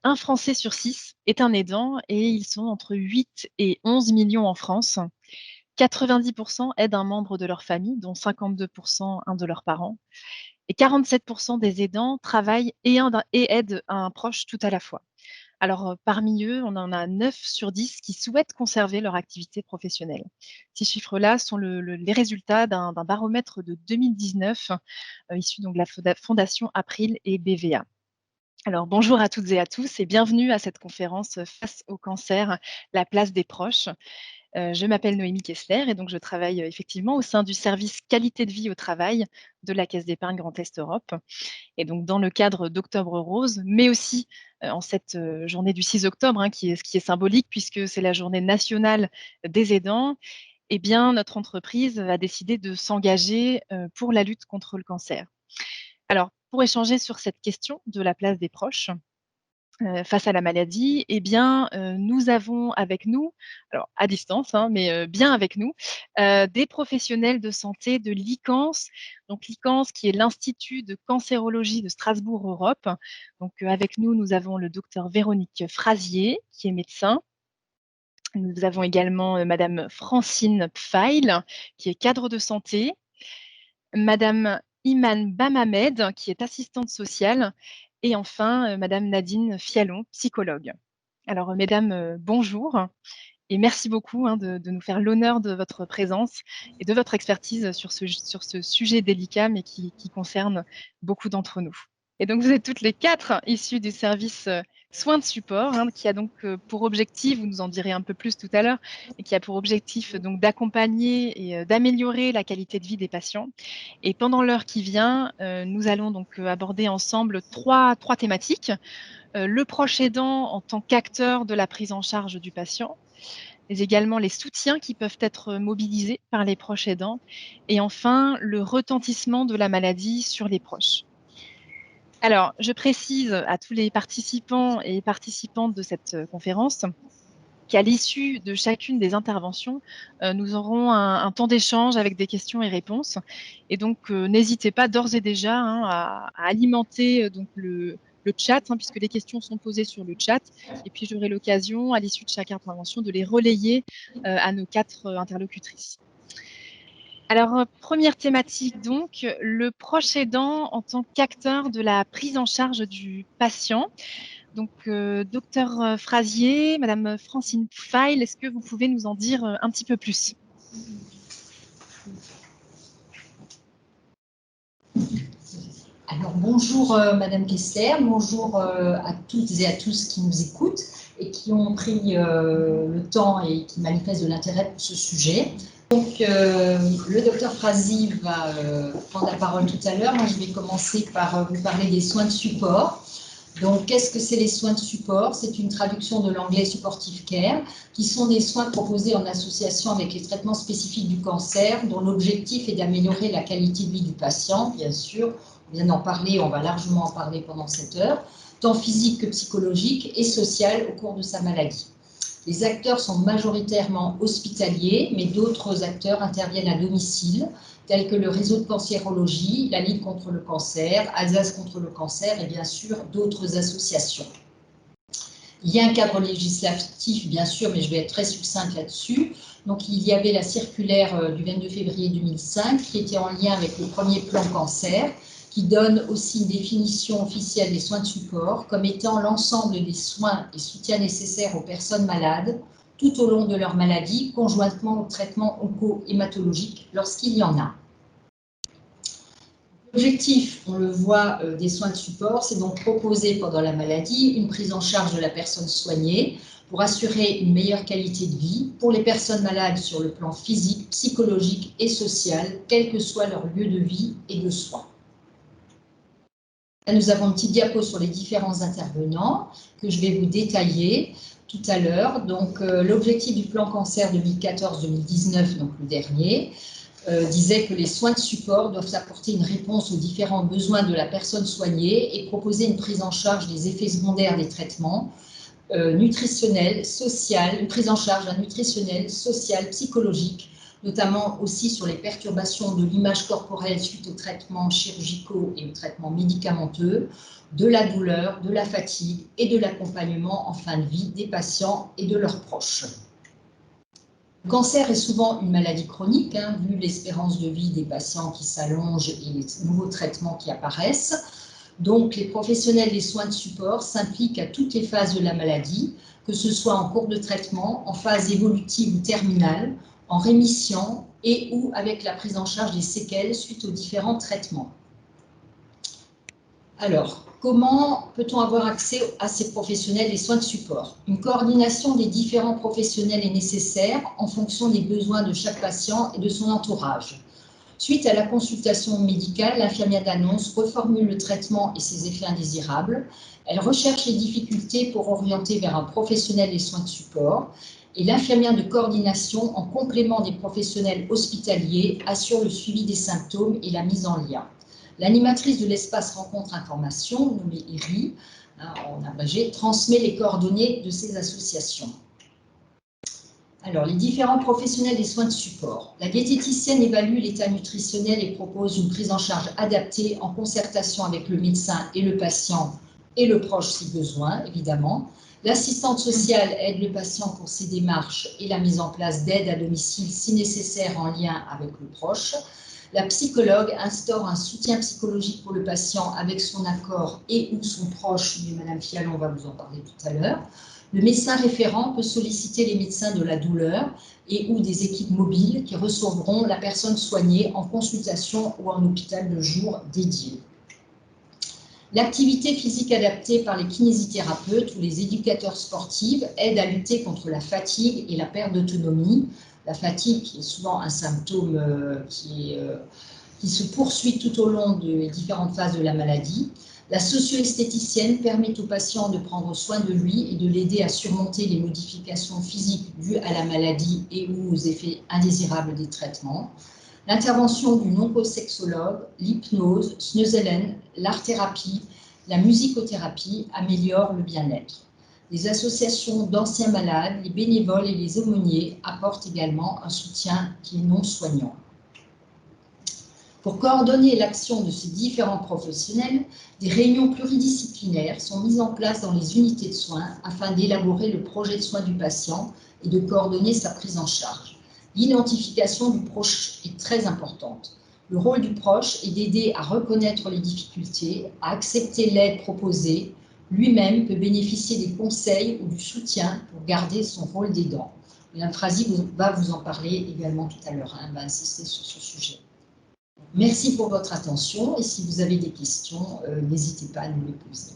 Un Français sur 6 est un aidant et ils sont entre 8 et 11 millions en France. 90 aident un membre de leur famille, dont 52 un de leurs parents. Et 47 des aidants travaillent et aident un proche tout à la fois. Alors, parmi eux, on en a 9 sur 10 qui souhaitent conserver leur activité professionnelle. Ces chiffres-là sont les résultats d'un baromètre de 2019, issu donc de la fondation April et BVA. Alors, bonjour à toutes et à tous et bienvenue à cette conférence Face au cancer, la place des proches. Je m'appelle Noémie Kessler et donc je travaille effectivement au sein du service qualité de vie au travail de la Caisse d'épargne Grand Est Europe. Et donc, dans le cadre d'Octobre Rose, mais aussi en cette journée du 6 octobre, qui est symbolique puisque c'est la journée nationale des aidants, eh bien, notre entreprise a décidé de s'engager pour la lutte contre le cancer. Alors, pour échanger sur cette question de la place des proches, face à la maladie, eh bien, nous avons avec nous, alors à distance, mais bien avec nous, des professionnels de santé de l'ICANS. Donc l'ICANS qui est l'Institut de cancérologie de Strasbourg Europe. Donc avec nous, nous avons le docteur Véronique Frazier, qui est médecin. Nous avons également madame Francine Pfeil, qui est cadre de santé. Madame Iman Bamamed, qui est assistante sociale, et enfin Madame Nadine Fialon, psychologue. Alors mesdames, bonjour et merci beaucoup de nous faire l'honneur de votre présence et de votre expertise sur ce sujet délicat, mais qui concerne beaucoup d'entre nous. Et donc vous êtes toutes les 4 issues du service soins de support, qui a donc pour objectif, vous nous en direz un peu plus tout à l'heure, et qui a pour objectif donc d'accompagner et d'améliorer la qualité de vie des patients. Et pendant l'heure qui vient, nous allons donc aborder ensemble trois thématiques. Le proche aidant en tant qu'acteur de la prise en charge du patient, mais également les soutiens qui peuvent être mobilisés par les proches aidants, et enfin le retentissement de la maladie sur les proches. Alors, je précise à tous les participants et participantes de cette conférence qu'à l'issue de chacune des interventions, nous aurons un temps d'échange avec des questions et réponses. Et donc, n'hésitez pas d'ores et déjà à alimenter donc le chat, puisque les questions sont posées sur le chat. Et puis, j'aurai l'occasion, à l'issue de chaque intervention, de les relayer à nos 4 interlocutrices. Alors, première thématique donc, le proche aidant en tant qu'acteur de la prise en charge du patient. Donc, docteur Frazier, madame Francine Pfeil, est-ce que vous pouvez nous en dire un petit peu plus? Alors bonjour Madame Kessler, bonjour à toutes et à tous qui nous écoutent et qui ont pris le temps et qui manifestent de l'intérêt pour ce sujet. Donc le docteur Frazier va prendre la parole tout à l'heure. Moi je vais commencer par vous parler des soins de support. Donc qu'est-ce que c'est les soins de support? C'est une traduction de l'anglais supportive care, qui sont des soins proposés en association avec les traitements spécifiques du cancer, dont l'objectif est d'améliorer la qualité de vie du patient, bien sûr. On vient d'en parler, on va largement en parler pendant cette heure, tant physique que psychologique et social au cours de sa maladie. Les acteurs sont majoritairement hospitaliers, mais d'autres acteurs interviennent à domicile, tels que le réseau de cancérologie, la Ligue contre le cancer, Alsace contre le cancer et bien sûr d'autres associations. Il y a un cadre législatif, bien sûr, mais je vais être très succincte là-dessus. Donc, il y avait la circulaire du 22 février 2005 qui était en lien avec le premier plan cancer, qui donne aussi une définition officielle des soins de support comme étant l'ensemble des soins et soutiens nécessaires aux personnes malades tout au long de leur maladie, conjointement au traitement onco-hématologique lorsqu'il y en a. L'objectif, on le voit, des soins de support, c'est donc proposer pendant la maladie une prise en charge de la personne soignée pour assurer une meilleure qualité de vie pour les personnes malades sur le plan physique, psychologique et social, quel que soit leur lieu de vie et de soins. Là, nous avons une petite diapo sur les différents intervenants que je vais vous détailler tout à l'heure. Donc, l'objectif du plan cancer 2014-2019, donc le dernier, disait que les soins de support doivent apporter une réponse aux différents besoins de la personne soignée et proposer une prise en charge des effets secondaires des traitements nutritionnels, sociaux, une prise en charge nutritionnelle, sociale, psychologique, notamment aussi sur les perturbations de l'image corporelle suite aux traitements chirurgicaux et aux traitements médicamenteux, de la douleur, de la fatigue et de l'accompagnement en fin de vie des patients et de leurs proches. Le cancer est souvent une maladie chronique, vu l'espérance de vie des patients qui s'allonge et les nouveaux traitements qui apparaissent. Donc, les professionnels des soins de support s'impliquent à toutes les phases de la maladie, que ce soit en cours de traitement, en phase évolutive ou terminale, en rémission et ou avec la prise en charge des séquelles suite aux différents traitements. Alors, comment peut-on avoir accès à ces professionnels des soins de support? Une coordination des différents professionnels est nécessaire en fonction des besoins de chaque patient et de son entourage. Suite à la consultation médicale, l'infirmière d'annonce reformule le traitement et ses effets indésirables. Elle recherche les difficultés pour orienter vers un professionnel des soins de support. Et l'infirmière de coordination, en complément des professionnels hospitaliers, assure le suivi des symptômes et la mise en lien. L'animatrice de l'espace rencontre information, nommée IRI, en abrégé, transmet les coordonnées de ces associations. Alors, les différents professionnels des soins de support. La diététicienne évalue l'état nutritionnel et propose une prise en charge adaptée en concertation avec le médecin et le patient et le proche si besoin, évidemment. L'assistante sociale aide le patient pour ses démarches et la mise en place d'aide à domicile si nécessaire en lien avec le proche. La psychologue instaure un soutien psychologique pour le patient avec son accord et ou son proche, mais Madame Fialon va vous en parler tout à l'heure. Le médecin référent peut solliciter les médecins de la douleur et ou des équipes mobiles qui recevront la personne soignée en consultation ou en hôpital de jour dédié. L'activité physique adaptée par les kinésithérapeutes ou les éducateurs sportifs aide à lutter contre la fatigue et la perte d'autonomie. La fatigue qui est souvent un symptôme qui se poursuit tout au long des différentes phases de la maladie. La socio-esthéticienne permet au patient de prendre soin de lui et de l'aider à surmonter les modifications physiques dues à la maladie et ou aux effets indésirables des traitements. L'intervention du oncosexologue, l'hypnose, Snözelen, l'art-thérapie, la musicothérapie améliorent le bien-être. Les associations d'anciens malades, les bénévoles et les aumôniers apportent également un soutien qui est non soignant. Pour coordonner l'action de ces différents professionnels, des réunions pluridisciplinaires sont mises en place dans les unités de soins afin d'élaborer le projet de soins du patient et de coordonner sa prise en charge. L'identification du proche est très importante. Le rôle du proche est d'aider à reconnaître les difficultés, à accepter l'aide proposée. Lui-même peut bénéficier des conseils ou du soutien pour garder son rôle d'aidant. Mme Frazy va vous en parler également tout à l'heure, elle va insister sur ce sujet. Merci pour votre attention et si vous avez des questions, n'hésitez pas à nous les poser.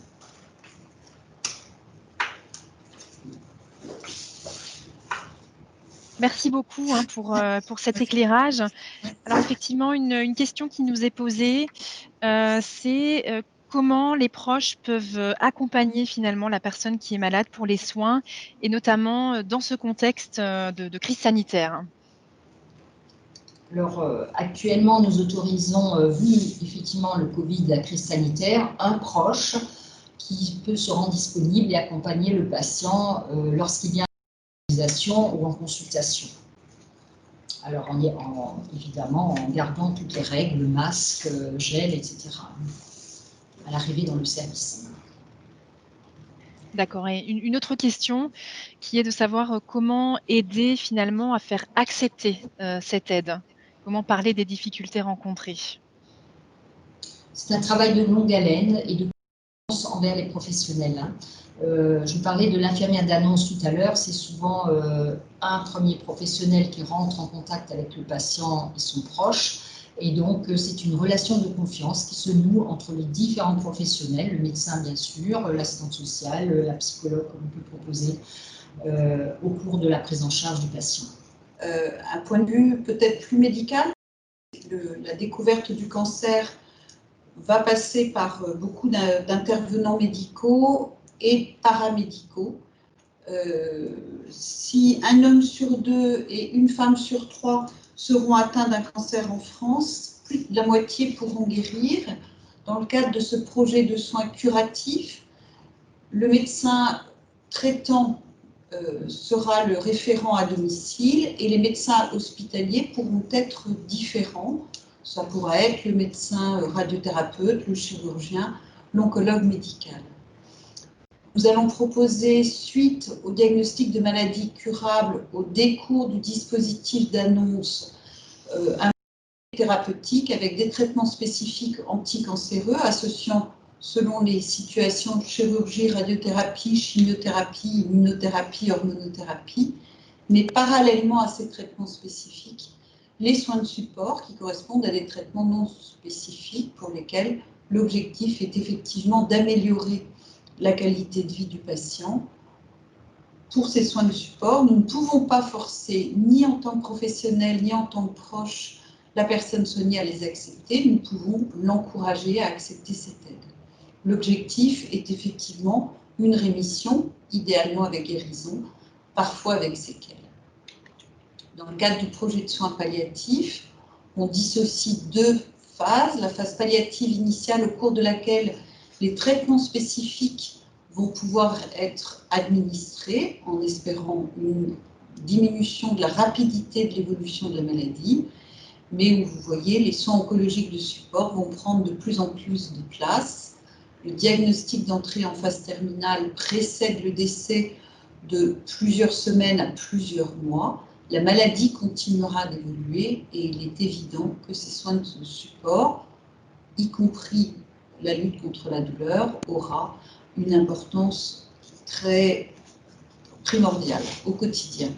Merci beaucoup pour cet éclairage. Alors effectivement, une question qui nous est posée, c'est comment les proches peuvent accompagner finalement la personne qui est malade pour les soins et notamment dans ce contexte de crise sanitaire. Alors, actuellement, nous autorisons, vu effectivement le Covid, la crise sanitaire, un proche qui peut se rendre disponible et accompagner le patient lorsqu'il vient en hospitalisation ou en consultation. Alors, évidemment, en gardant toutes les règles, le masque, gel, etc., à l'arrivée dans le service. D'accord. Et une autre question qui est de savoir comment aider finalement à faire accepter cette aide. Comment parler des difficultés rencontrées? C'est un travail de longue haleine et de confiance envers les professionnels. Je parlais de l'infirmière d'annonce tout à l'heure, c'est souvent un premier professionnel qui rentre en contact avec le patient et son proche. Et donc, c'est une relation de confiance qui se noue entre les différents professionnels, le médecin bien sûr, l'assistante sociale, la psychologue qu'on peut proposer au cours de la prise en charge du patient. Un point de vue peut-être plus médical, la découverte du cancer va passer par beaucoup d'intervenants médicaux et paramédicaux. Si un homme sur 2 et une femme sur 3 seront atteints d'un cancer en France, plus de la moitié pourront guérir. Dans le cadre de ce projet de soins curatifs, le médecin traitant sera le référent à domicile et les médecins hospitaliers pourront être différents. Ça pourra être le médecin radiothérapeute, le chirurgien, l'oncologue médical. Nous allons proposer, suite au diagnostic de maladies curables, au décours du dispositif d'annonce, un thérapeutique avec des traitements spécifiques anticancéreux associant, selon les situations, chirurgie, radiothérapie, chimiothérapie, immunothérapie, hormonothérapie, mais parallèlement à ces traitements spécifiques, les soins de support qui correspondent à des traitements non spécifiques pour lesquels l'objectif est effectivement d'améliorer la qualité de vie du patient. Pour ces soins de support, nous ne pouvons pas forcer, ni en tant que professionnel, ni en tant que proche, la personne soignée à les accepter. Nous pouvons l'encourager à accepter cette aide. L'objectif est effectivement une rémission, idéalement avec guérison, parfois avec séquelles. Dans le cadre du projet de soins palliatifs, on dissocie deux phases. La phase palliative initiale, au cours de laquelle les traitements spécifiques vont pouvoir être administrés en espérant une diminution de la rapidité de l'évolution de la maladie, mais où vous voyez les soins oncologiques de support vont prendre de plus en plus de place. Le diagnostic d'entrée en phase terminale précède le décès de plusieurs semaines à plusieurs mois. La maladie continuera d'évoluer et il est évident que ces soins de support, y compris la lutte contre la douleur, aura une importance très primordiale au quotidien.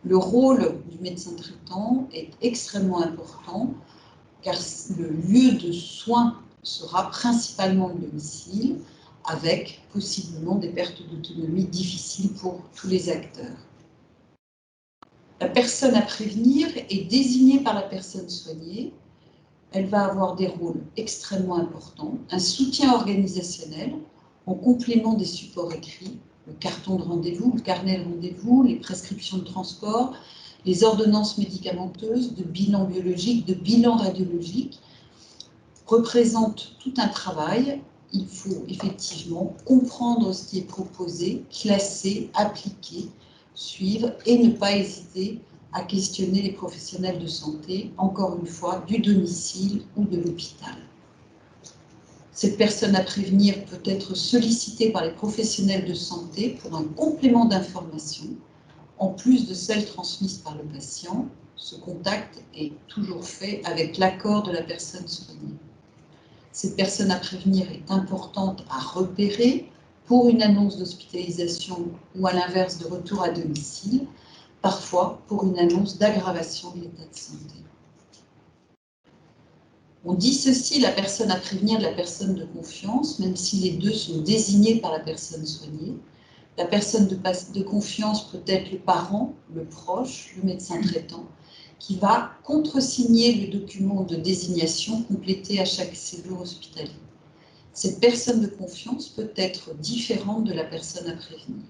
Le rôle du médecin traitant est extrêmement important car le lieu de soins sera principalement le domicile, avec possiblement des pertes d'autonomie difficiles pour tous les acteurs. La personne à prévenir est désignée par la personne soignée. Elle va avoir des rôles extrêmement importants, un soutien organisationnel en complément des supports écrits, le carton de rendez-vous, le carnet de rendez-vous, les prescriptions de transport, les ordonnances médicamenteuses, de bilan biologique, de bilan radiologique, représentent tout un travail. Il faut effectivement comprendre ce qui est proposé, classer, appliquer, suivre et ne pas hésiter à questionner les professionnels de santé, encore une fois, du domicile ou de l'hôpital. Cette personne à prévenir peut être sollicitée par les professionnels de santé pour un complément d'information, en plus de celles transmises par le patient. Ce contact est toujours fait avec l'accord de la personne soignée. Cette personne à prévenir est importante à repérer pour une annonce d'hospitalisation ou à l'inverse de retour à domicile, parfois pour une annonce d'aggravation de l'état de santé. On dissocie la personne à prévenir de la personne de confiance, même si les deux sont désignés par la personne soignée. La personne de confiance peut être le parent, le proche, le médecin traitant, qui va contresigner le document de désignation complété à chaque séjour hospitalier. Cette personne de confiance peut être différente de la personne à prévenir.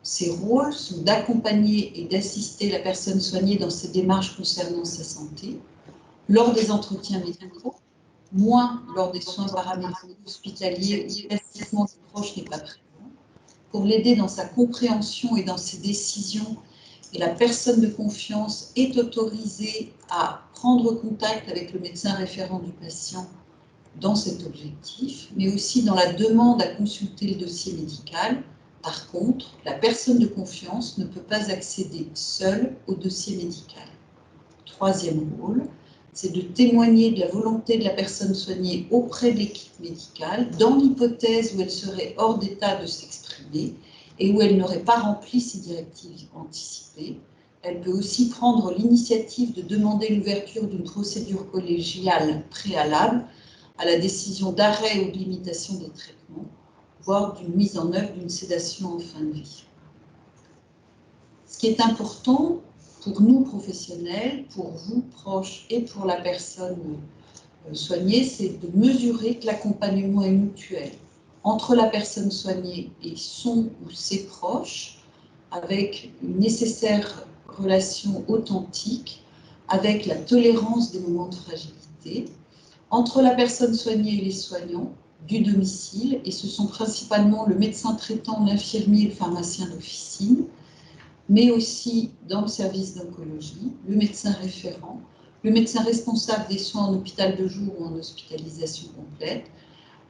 Ses rôles sont d'accompagner et d'assister la personne soignée dans ses démarches concernant sa santé, lors des entretiens médicaux, moins lors des soins paramédicaux hospitaliers où l'assistance des proches n'est pas présent, pour l'aider dans sa compréhension et dans ses décisions. Et la personne de confiance est autorisée à prendre contact avec le médecin référent du patient dans cet objectif, mais aussi dans la demande à consulter le dossier médical. Par contre, la personne de confiance ne peut pas accéder seule au dossier médical. Troisième rôle, c'est de témoigner de la volonté de la personne soignée auprès de l'équipe médicale, dans l'hypothèse où elle serait hors d'état de s'exprimer et où elle n'aurait pas rempli ses directives anticipées. Elle peut aussi prendre l'initiative de demander l'ouverture d'une procédure collégiale préalable à la décision d'arrêt ou de limitation des traitements, voire d'une mise en œuvre d'une sédation en fin de vie. Ce qui est important pour nous professionnels, pour vous proches et pour la personne soignée, c'est de mesurer que l'accompagnement est mutuel entre la personne soignée et son ou ses proches, avec une nécessaire relation authentique, avec la tolérance des moments de fragilité, entre la personne soignée et les soignants, du domicile, et ce sont principalement le médecin traitant, l'infirmier et le pharmacien d'officine, mais aussi dans le service d'oncologie, le médecin référent, le médecin responsable des soins en hôpital de jour ou en hospitalisation complète,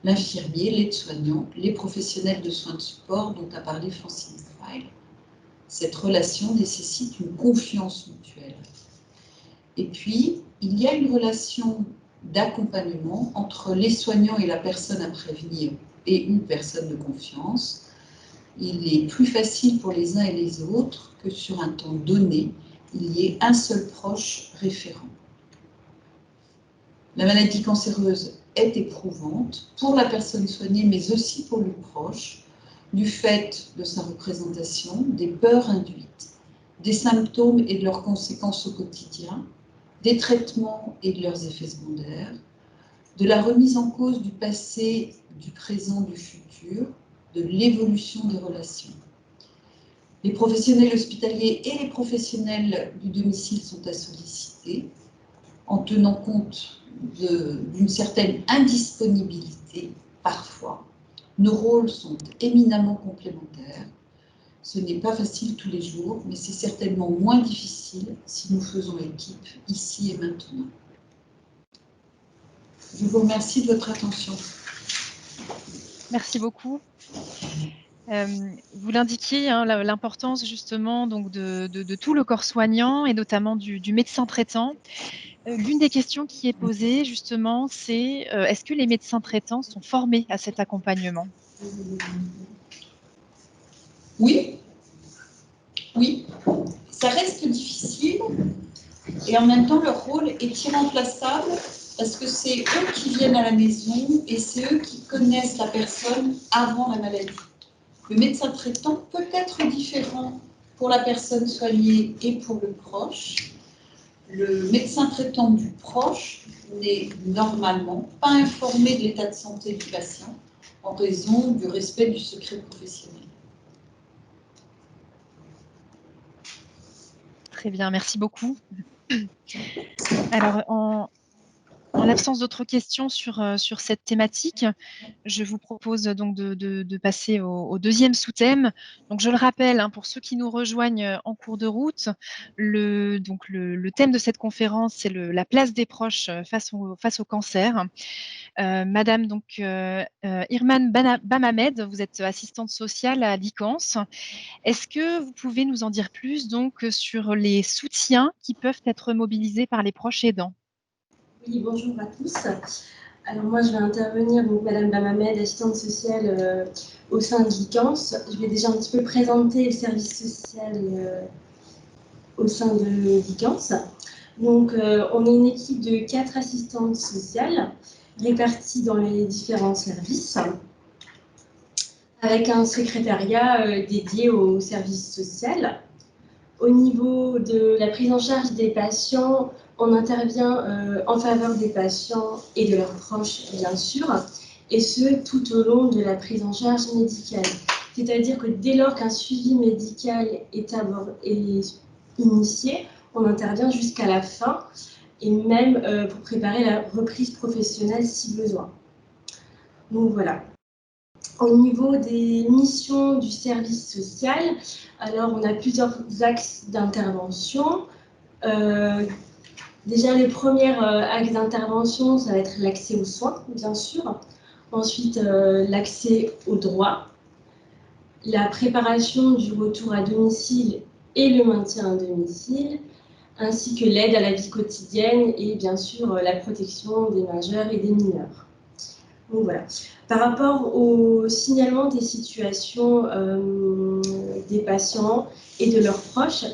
l'infirmier, l'aide-soignant, les professionnels de soins de support dont a parlé Francine Freil. Cette relation nécessite une confiance mutuelle. Et puis, il y a une relation d'accompagnement entre les soignants et la personne à prévenir et une personne de confiance. Il est plus facile pour les uns et les autres que sur un temps donné, il y ait un seul proche référent. La maladie cancéreuse est éprouvante pour la personne soignée, mais aussi pour le proche, du fait de sa représentation, des peurs induites, des symptômes et de leurs conséquences au quotidien, des traitements et de leurs effets secondaires, de la remise en cause du passé, du présent, du futur, de l'évolution des relations. Les professionnels hospitaliers et les professionnels du domicile sont à solliciter en tenant compte d'une certaine indisponibilité parfois. Nos rôles sont éminemment complémentaires. Ce n'est pas facile tous les jours, mais c'est certainement moins difficile si nous faisons équipe ici et maintenant. Je vous remercie de votre attention. Merci beaucoup. Vous l'indiquiez, hein, l'importance justement donc de tout le corps soignant et notamment du médecin traitant. L'une des questions qui est posée justement, c'est est-ce que les médecins traitants sont formés à cet accompagnement? Oui, oui, ça reste difficile et en même temps leur rôle est irremplaçable parce que c'est eux qui viennent à la maison et c'est eux qui connaissent la personne avant la maladie. Le médecin traitant peut être différent pour la personne soignée et pour le proche. Le médecin traitant du proche n'est normalement pas informé de l'état de santé du patient en raison du respect du secret professionnel. Très bien, merci beaucoup. Alors, en l'absence d'autres questions sur cette thématique, je vous propose donc de passer au deuxième sous-thème. Donc, je le rappelle, hein, pour ceux qui nous rejoignent en cours de route, le thème de cette conférence, c'est la place des proches face au cancer. Madame Irman Bamamed, vous êtes assistante sociale à l'ICANS. Est-ce que vous pouvez nous en dire plus donc sur les soutiens qui peuvent être mobilisés par les proches aidants? Oui, bonjour à tous. Alors moi, je vais intervenir, donc Madame Bamamed, assistante sociale au sein de l'ICANS. Je vais déjà un petit peu présenter le service social au sein de l'ICANS. Donc, on est une équipe de 4 assistantes sociales réparties dans les différents services, avec un secrétariat dédié au service social. Au niveau de la prise en charge des patients, on intervient en faveur des patients et de leurs proches, bien sûr, et ce, tout au long de la prise en charge médicale. C'est-à-dire que dès lors qu'un suivi médical est initié, on intervient jusqu'à la fin, et même pour préparer la reprise professionnelle si besoin. Donc voilà. Au niveau des missions du service social, alors on a plusieurs axes d'intervention. Déjà, les premiers axes d'intervention, ça va être l'accès aux soins, bien sûr. Ensuite, l'accès aux droits, la préparation du retour à domicile et le maintien à domicile, ainsi que l'aide à la vie quotidienne et bien sûr la protection des majeurs et des mineurs. Donc voilà. Par rapport au signalement des situations des patients et de leurs proches,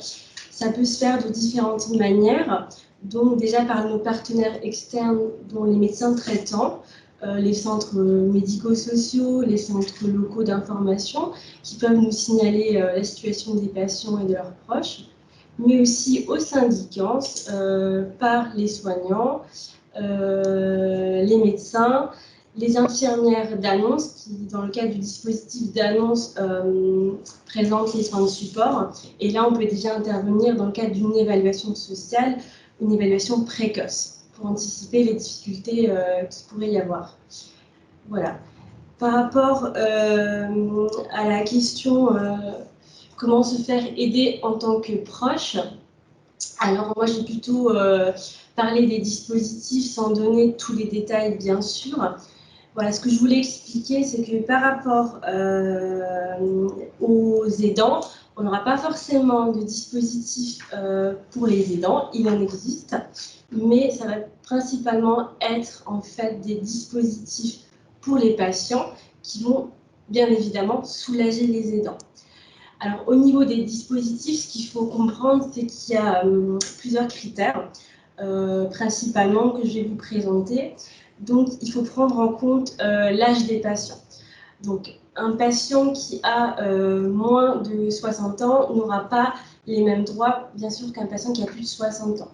ça peut se faire de différentes manières. Donc déjà par nos partenaires externes, dont les médecins traitants, les centres médico-sociaux, les centres locaux d'information, qui peuvent nous signaler la situation des patients et de leurs proches, mais aussi au sein d'ICANS, par les soignants, les médecins, les infirmières d'annonce qui, dans le cadre du dispositif d'annonce, présentent les soins de support. Et là, on peut déjà intervenir dans le cadre d'une évaluation sociale, une évaluation précoce, pour anticiper les difficultés qu'il pourrait y avoir. Voilà. Par rapport à la question comment se faire aider en tant que proche, alors moi j'ai plutôt parlé des dispositifs sans donner tous les détails bien sûr. Voilà, ce que je voulais expliquer, c'est que par rapport aux aidants, on n'aura pas forcément de dispositif pour les aidants, il en existe, mais ça va principalement être en fait des dispositifs pour les patients qui vont bien évidemment soulager les aidants. Alors au niveau des dispositifs, ce qu'il faut comprendre, c'est qu'il y a plusieurs critères, principalement que je vais vous présenter. Donc, il faut prendre en compte l'âge des patients. Donc, un patient qui a moins de 60 ans n'aura pas les mêmes droits, bien sûr, qu'un patient qui a plus de 60 ans.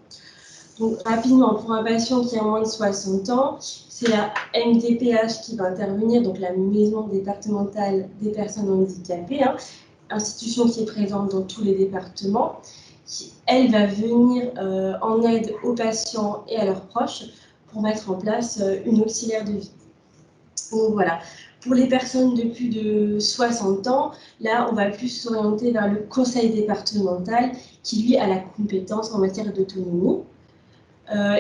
Donc, rapidement, pour un patient qui a moins de 60 ans, c'est la MDPH qui va intervenir, donc la Maison départementale des personnes handicapées, hein, institution qui est présente dans tous les départements, qui, elle, va venir en aide aux patients et à leurs proches pour mettre en place une auxiliaire de vie. Donc voilà, pour les personnes de plus de 60 ans, là, on va plus s'orienter vers le conseil départemental qui, lui, a la compétence en matière d'autonomie.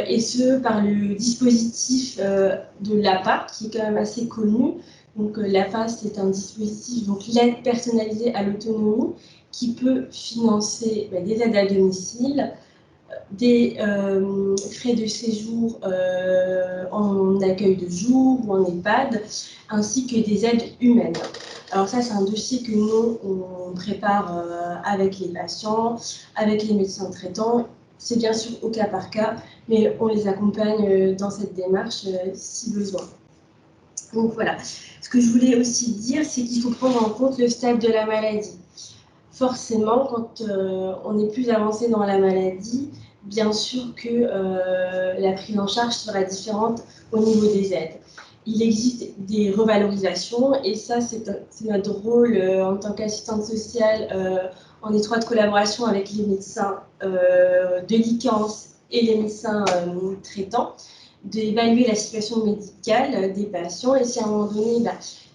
Et ce, par le dispositif de l'APA, qui est quand même assez connu. Donc l'APA, c'est un dispositif, donc l'aide personnalisée à l'autonomie, qui peut financer des aides à domicile, des frais de séjour en accueil de jour ou en EHPAD, ainsi que des aides humaines. Alors ça, c'est un dossier que nous, on prépare avec les patients, avec les médecins traitants. C'est bien sûr au cas par cas, mais on les accompagne dans cette démarche si besoin. Donc voilà. Ce que je voulais aussi dire, c'est qu'il faut prendre en compte le stade de la maladie. Forcément, quand on est plus avancé dans la maladie, bien sûr que la prise en charge sera différente au niveau des aides. Il existe des revalorisations et ça, c'est notre rôle en tant qu'assistante sociale en étroite collaboration avec les médecins de l'ICANS et les médecins traitants, d'évaluer la situation médicale des patients et si à un moment donné,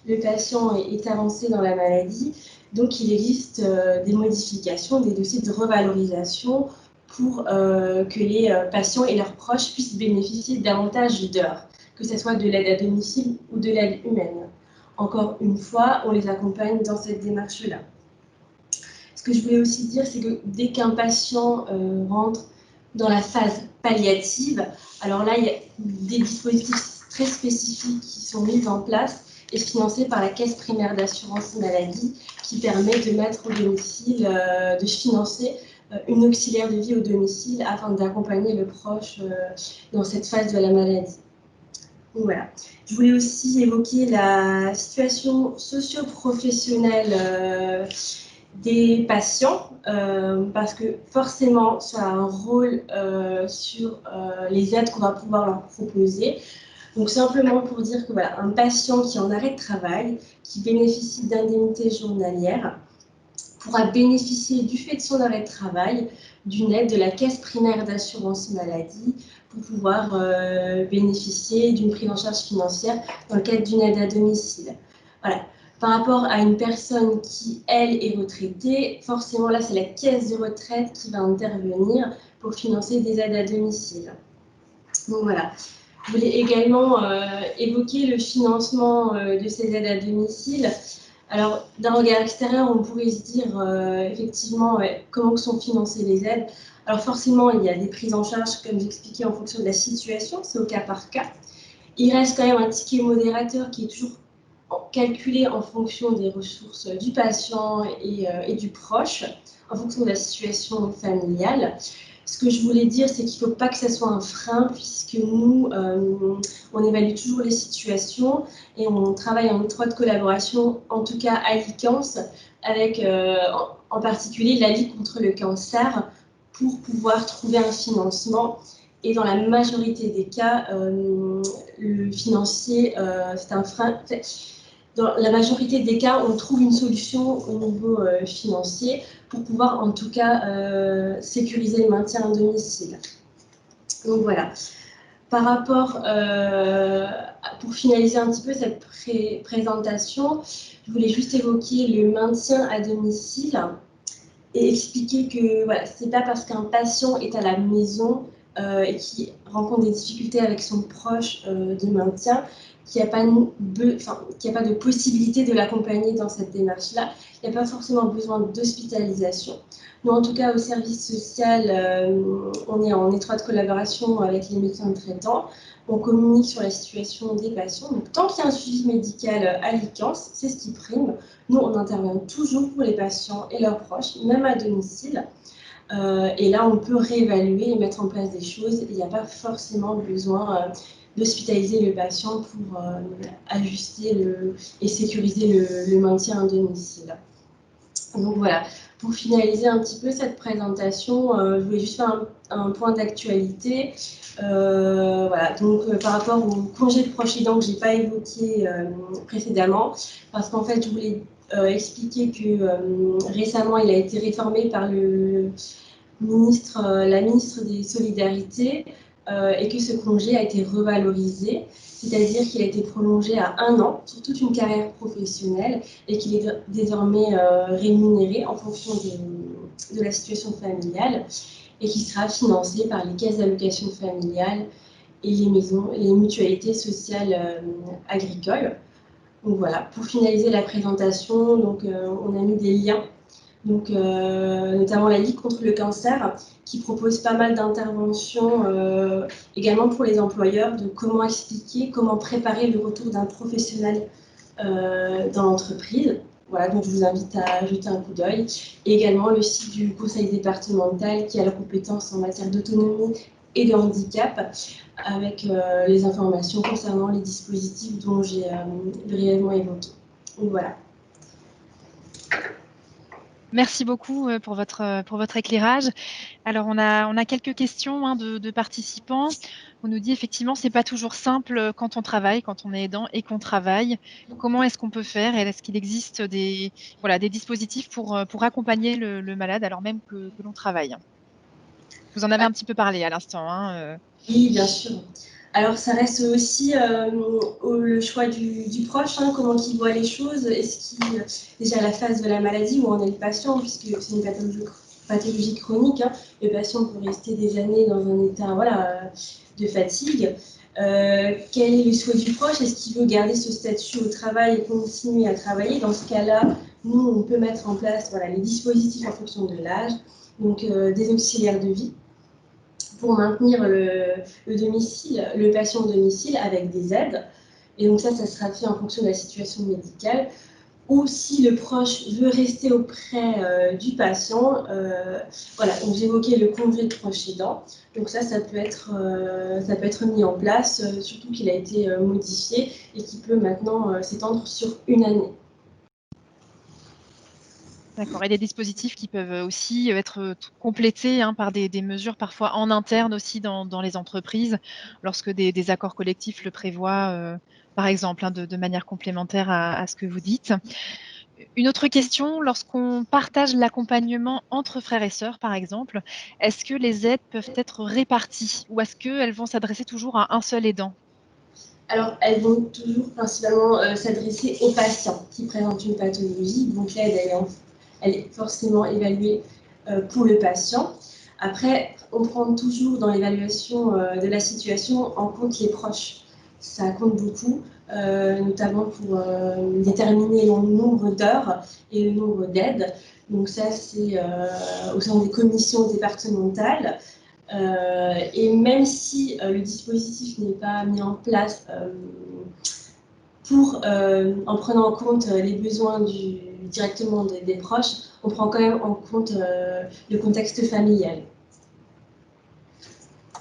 le patient est avancé dans la maladie, donc il existe des modifications, des dossiers de revalorisation pour que les patients et leurs proches puissent bénéficier davantage d'heures, que ce soit de l'aide à domicile ou de l'aide humaine. Encore une fois, on les accompagne dans cette démarche-là. Ce que je voulais aussi dire, c'est que dès qu'un patient rentre dans la phase palliative, alors là, il y a des dispositifs très spécifiques qui sont mis en place et financés par la Caisse primaire d'assurance maladie qui permet de mettre au domicile, de financer une auxiliaire de vie au domicile afin d'accompagner le proche dans cette phase de la maladie. Donc voilà. Je voulais aussi évoquer la situation socio-professionnelle des patients, parce que forcément, ça a un rôle sur les aides qu'on va pouvoir leur proposer. Donc simplement pour dire que voilà, un patient qui est en arrêt de travail, qui bénéficie d'indemnités journalières, pourra bénéficier du fait de son arrêt de travail d'une aide de la Caisse primaire d'assurance maladie pour pouvoir bénéficier d'une prise en charge financière dans le cadre d'une aide à domicile. Voilà. Par rapport à une personne qui, elle, est retraitée, forcément là, c'est la caisse de retraite qui va intervenir pour financer des aides à domicile. Donc voilà. Je voulais également évoquer le financement de ces aides à domicile. Alors, d'un regard extérieur, on pourrait se dire effectivement comment sont financées les aides. Alors forcément, il y a des prises en charge, comme j'expliquais, en fonction de la situation, c'est au cas par cas. Il reste quand même un ticket modérateur qui est toujours calculé en fonction des ressources du patient et du proche, en fonction de la situation familiale. Ce que je voulais dire, c'est qu'il ne faut pas que ça soit un frein, puisque nous, on évalue toujours les situations et on travaille en étroite collaboration, en tout cas à l'ICANS, avec en particulier la Ligue contre le cancer, pour pouvoir trouver un financement. Et dans la majorité des cas, le financier, c'est un frein. Dans la majorité des cas, on trouve une solution au niveau financier pour pouvoir en tout cas sécuriser le maintien à domicile. Donc voilà. Par rapport pour finaliser un petit peu cette présentation, je voulais juste évoquer le maintien à domicile et expliquer que voilà, ce n'est pas parce qu'un patient est à la maison et qui rencontre des difficultés avec son proche de maintien qu'il n'y a, a pas de possibilité de l'accompagner dans cette démarche-là. Il n'y a pas forcément besoin d'hospitalisation. Nous, en tout cas, au service social, on est en étroite collaboration avec les médecins traitants. On communique sur la situation des patients. Donc, tant qu'il y a un suivi médical à l'ICANS, c'est ce qui prime. Nous, on intervient toujours pour les patients et leurs proches, même à domicile. Et là, on peut réévaluer et mettre en place des choses. Il n'y a pas forcément besoin d'hospitaliser le patient pour ajuster et sécuriser le maintien à domicile. Donc voilà, pour finaliser un petit peu cette présentation, je voulais juste faire un point d'actualité. Voilà, donc par rapport au congé de proche aidant que je n'ai pas évoqué précédemment, parce qu'en fait, je voulais expliquer que récemment, il a été réformé par la ministre des Solidarités et que ce congé a été revalorisé, c'est-à-dire qu'il a été prolongé à 1 an sur toute une carrière professionnelle et qu'il est désormais rémunéré en fonction de la situation familiale et qui sera financé par les caisses d'allocation familiale et les mutualités sociales agricoles. Donc voilà, pour finaliser la présentation, donc, on a mis des liens, donc, notamment la Ligue contre le cancer, qui propose pas mal d'interventions également pour les employeurs, de comment expliquer, comment préparer le retour d'un professionnel dans l'entreprise. Voilà, donc je vous invite à jeter un coup d'œil. Et également le site du conseil départemental qui a la compétence en matière d'autonomie et de handicap, avec les informations concernant les dispositifs dont j'ai brièvement évoqué. Donc voilà. Merci beaucoup pour votre éclairage. Alors, on a quelques questions de participants. On nous dit effectivement, c'est pas toujours simple quand on travaille, quand on est aidant et qu'on travaille. Comment est-ce qu'on peut faire? Et est-ce qu'il existe des dispositifs pour accompagner le malade alors même que l'on travaille? Vous en avez un petit peu parlé à l'instant, hein. Oui, bien sûr. Alors, ça reste aussi le choix du proche, hein, comment il voit les choses. Est-ce qu'il, déjà à la phase de la maladie où on est le patient, puisque c'est une pathologie chronique, hein, le patient peut rester des années dans un état de fatigue. Quel est le souhait du proche? Est-ce qu'il veut garder ce statut au travail et continuer à travailler? Dans ce cas-là, nous, on peut mettre en place les dispositifs en fonction de l'âge, donc des auxiliaires de vie, pour maintenir le patient au domicile avec des aides. Et donc ça sera fait en fonction de la situation médicale. Ou si le proche veut rester auprès du patient, voilà, donc j'évoquais le congé de proche aidant. Donc ça peut être mis en place, surtout qu'il a été modifié et qui peut maintenant s'étendre sur 1 année. D'accord, et des dispositifs qui peuvent aussi être complétés par des mesures parfois en interne aussi dans les entreprises, lorsque des accords collectifs le prévoient, par exemple, de manière complémentaire à ce que vous dites. Une autre question, lorsqu'on partage l'accompagnement entre frères et sœurs, par exemple, est-ce que les aides peuvent être réparties ou est-ce qu'elles vont s'adresser toujours à un seul aidant? Alors, elles vont toujours principalement s'adresser aux patients qui présentent une pathologie. Donc, l'aide, elle est forcément évaluée pour le patient. Après, on prend toujours dans l'évaluation de la situation en compte les proches. Ça compte beaucoup, notamment pour déterminer le nombre d'heures et le nombre d'aides. Donc ça, c'est au sein des commissions départementales. Et même si le dispositif n'est pas mis en place en prenant en compte les besoins directement des proches, on prend quand même en compte le contexte familial.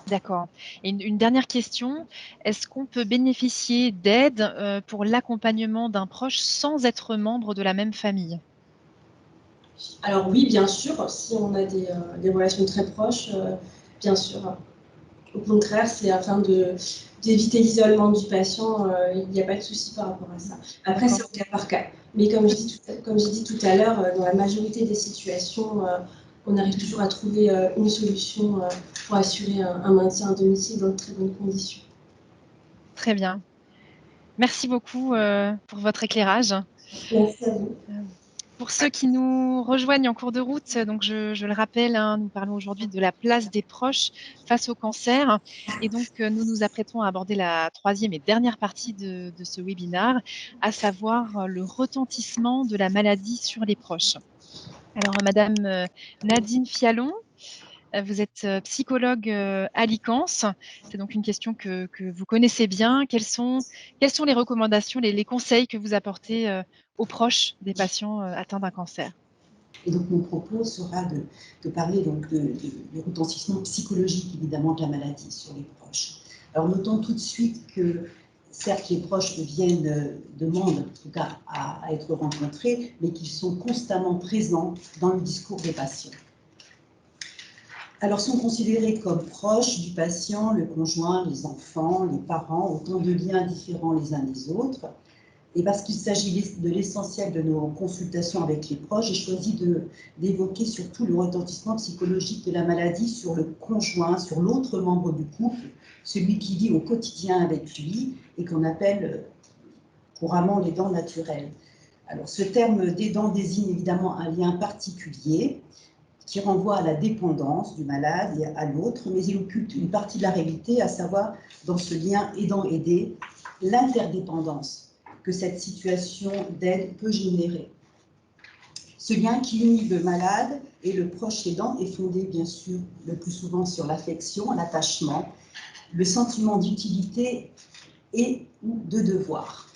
D'accord. Et une dernière question, est-ce qu'on peut bénéficier d'aide pour l'accompagnement d'un proche sans être membre de la même famille? Alors oui, bien sûr, si on a des relations très proches, bien sûr. Au contraire, c'est afin d'éviter l'isolement du patient, il n'y a pas de souci par rapport à ça. Après, c'est au cas par cas. Mais comme j'ai dit tout à l'heure, dans la majorité des situations, on arrive toujours à trouver une solution pour assurer un maintien à domicile dans de très bonnes conditions. Très bien. Merci beaucoup pour votre éclairage. Merci à vous. Pour ceux qui nous rejoignent en cours de route, donc je le rappelle, hein, nous parlons aujourd'hui de la place des proches face au cancer. Et donc, nous nous apprêtons à aborder la troisième et dernière partie de ce webinaire, à savoir le retentissement de la maladie sur les proches. Alors, Madame Nadine Fialon, vous êtes psychologue à Licence. C'est donc une question que vous connaissez bien. Quelles sont les recommandations, les conseils que vous apportez aux proches des patients atteints d'un cancer? Et donc mon propos sera de parler donc du retentissement psychologique évidemment de la maladie sur les proches. Alors notons tout de suite que certes les proches demandent en tout cas à être rencontrés, mais qu'ils sont constamment présents dans le discours des patients. Alors sont considérés comme proches du patient le conjoint, les enfants, les parents, autant de liens différents les uns des autres. Et parce qu'il s'agit de l'essentiel de nos consultations avec les proches, j'ai choisi d'évoquer surtout le retentissement psychologique de la maladie sur le conjoint, sur l'autre membre du couple, celui qui vit au quotidien avec lui et qu'on appelle couramment l'aidant naturel. Alors ce terme d'aidant désigne évidemment un lien particulier qui renvoie à la dépendance du malade et à l'autre, mais il occulte une partie de la réalité, à savoir dans ce lien aidant-aidé, l'interdépendance que cette situation d'aide peut générer. Ce lien qui unit le malade et le proche aidant est fondé bien sûr le plus souvent sur l'affection, l'attachement, le sentiment d'utilité et ou de devoir.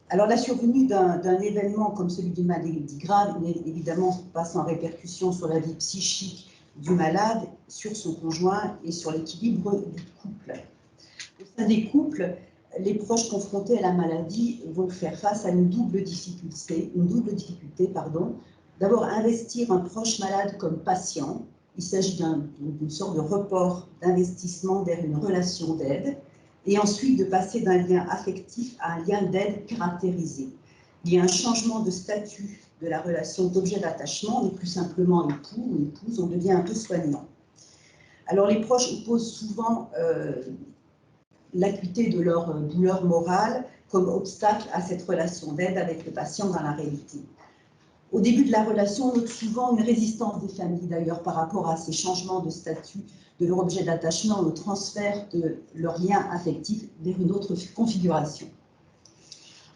Alors la survenue d'un événement comme celui d'une maladie grave n'est évidemment pas sans répercussion sur la vie psychique du malade, sur son conjoint et sur l'équilibre du couple. Au sein des couples, les proches confrontés à la maladie vont faire face à une double difficulté. D'abord, investir un proche malade comme patient. Il s'agit d'une sorte de report d'investissement vers une relation d'aide. Et ensuite, de passer d'un lien affectif à un lien d'aide caractérisé. Il y a un changement de statut de la relation d'objet d'attachement. On n'est plus simplement époux ou épouse, on devient un peu soignant. Alors, les proches opposent souvent l'acuité de leur douleur morale comme obstacle à cette relation d'aide avec le patient dans la réalité. Au début de la relation, on note souvent une résistance des familles d'ailleurs par rapport à ces changements de statut de leur objet d'attachement, au transfert de leur lien affectif vers une autre configuration.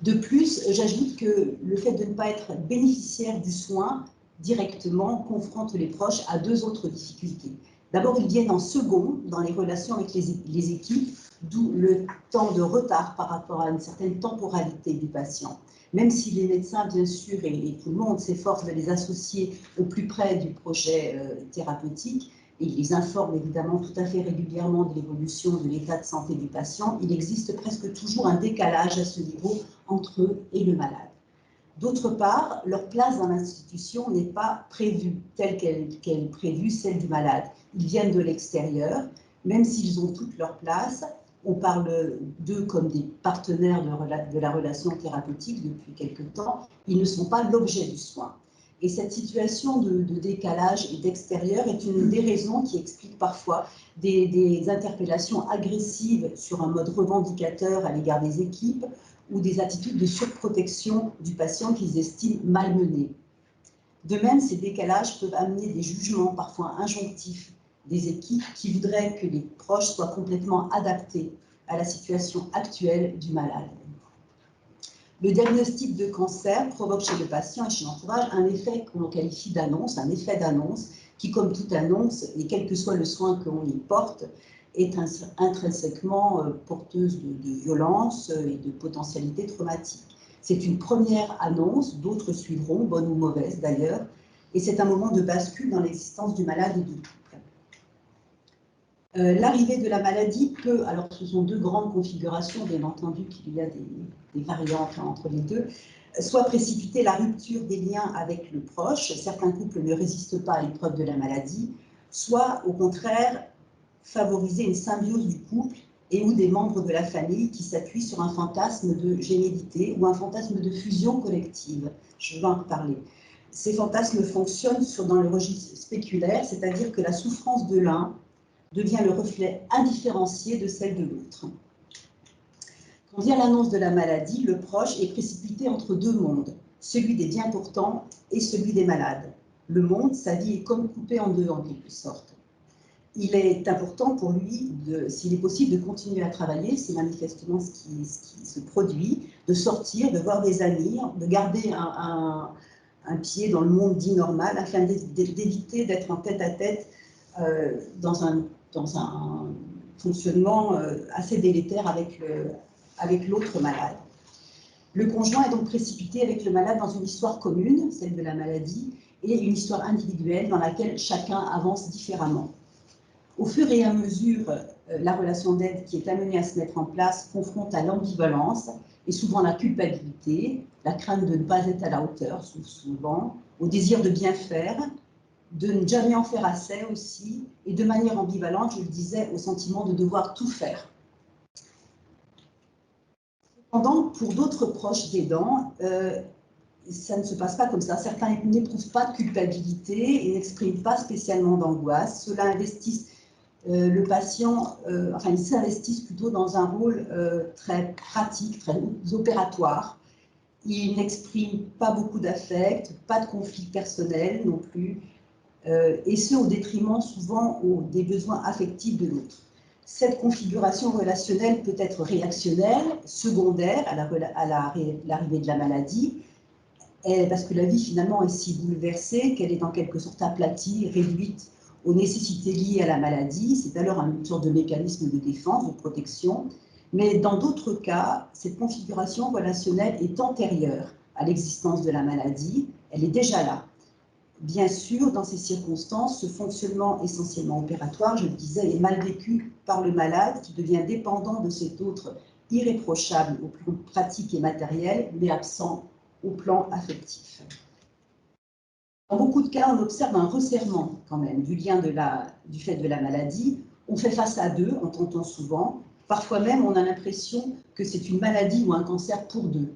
De plus, j'ajoute que le fait de ne pas être bénéficiaire du soin directement confronte les proches à deux autres difficultés. D'abord, ils viennent en second dans les relations avec les équipes, d'où le temps de retard par rapport à une certaine temporalité du patient. Même si les médecins, bien sûr, et tout le monde s'efforce de les associer au plus près du projet thérapeutique, et ils les informent évidemment tout à fait régulièrement de l'évolution de l'état de santé du patient, il existe presque toujours un décalage à ce niveau entre eux et le malade. D'autre part, leur place dans l'institution n'est pas prévue telle qu'elle est prévue, celle du malade. Ils viennent de l'extérieur, même s'ils ont toute leur place. On parle d'eux comme des partenaires de la relation thérapeutique depuis quelque temps. Ils ne sont pas l'objet du soin. Et cette situation de décalage et d'extérieur est une des raisons qui explique parfois des interpellations agressives sur un mode revendicateur à l'égard des équipes ou des attitudes de surprotection du patient qu'ils estiment malmenés. De même, ces décalages peuvent amener des jugements parfois injonctifs des équipes qui voudraient que les proches soient complètement adaptés à la situation actuelle du malade. Le diagnostic de cancer provoque chez le patient et chez l'entourage un effet qu'on qualifie d'annonce, un effet d'annonce qui, comme toute annonce, et quel que soit le soin qu'on y porte, est intrinsèquement porteuse de violence et de potentialité traumatique. C'est une première annonce, d'autres suivront, bonnes ou mauvaises d'ailleurs, et c'est un moment de bascule dans l'existence du malade et du couple. L'arrivée de la maladie peut, alors ce sont deux grandes configurations, bien entendu qu'il y a des variantes entre les deux, soit précipiter la rupture des liens avec le proche, certains couples ne résistent pas à l'épreuve de la maladie, soit au contraire favoriser une symbiose du couple et ou des membres de la famille qui s'appuient sur un fantasme de gémellité ou un fantasme de fusion collective. Je vais en reparler. Ces fantasmes fonctionnent dans le registre spéculaire, c'est-à-dire que la souffrance de l'un devient le reflet indifférencié de celle de l'autre. Quand vient l'annonce de la maladie, le proche est précipité entre deux mondes, celui des bien portants et celui des malades. Le monde, sa vie est comme coupée en deux en quelque sorte. Il est important pour lui, s'il est possible, de continuer à travailler, c'est manifestement ce qui se produit, de sortir, de voir des amis, de garder un pied dans le monde dit normal, afin d'éviter d'être en tête-à-tête dans un fonctionnement assez délétère avec l'autre malade. Le conjoint est donc précipité avec le malade dans une histoire commune, celle de la maladie, et une histoire individuelle dans laquelle chacun avance différemment. Au fur et à mesure, la relation d'aide qui est amenée à se mettre en place confronte à l'ambivalence et souvent la culpabilité, la crainte de ne pas être à la hauteur, souvent, au désir de bien faire, de ne jamais en faire assez aussi, et de manière ambivalente, je le disais, au sentiment de devoir tout faire. Cependant, pour d'autres proches d'aidants, ça ne se passe pas comme ça. Certains n'éprouvent pas de culpabilité et n'expriment pas spécialement d'angoisse. Ceux-là investissent le patient, ils s'investissent plutôt dans un rôle très pratique, très opératoire. Ils n'expriment pas beaucoup d'affect, pas de conflit personnel non plus, et ce au détriment souvent des besoins affectifs de l'autre. Cette configuration relationnelle peut être réactionnelle, secondaire à l'arrivée de la maladie, parce que la vie finalement est si bouleversée qu'elle est en quelque sorte aplatie, réduite aux nécessités liées à la maladie. C'est alors une sorte de mécanisme de défense, de protection. Mais dans d'autres cas, cette configuration relationnelle est antérieure à l'existence de la maladie. Elle est déjà là. Bien sûr, dans ces circonstances, ce fonctionnement essentiellement opératoire, je le disais, est mal vécu par le malade qui devient dépendant de cet autre irréprochable au plan pratique et matériel, mais absent au plan affectif. Dans beaucoup de cas, on observe un resserrement quand même du lien du fait de la maladie. On fait face à deux, on t'entend souvent. Parfois même, on a l'impression que c'est une maladie ou un cancer pour deux.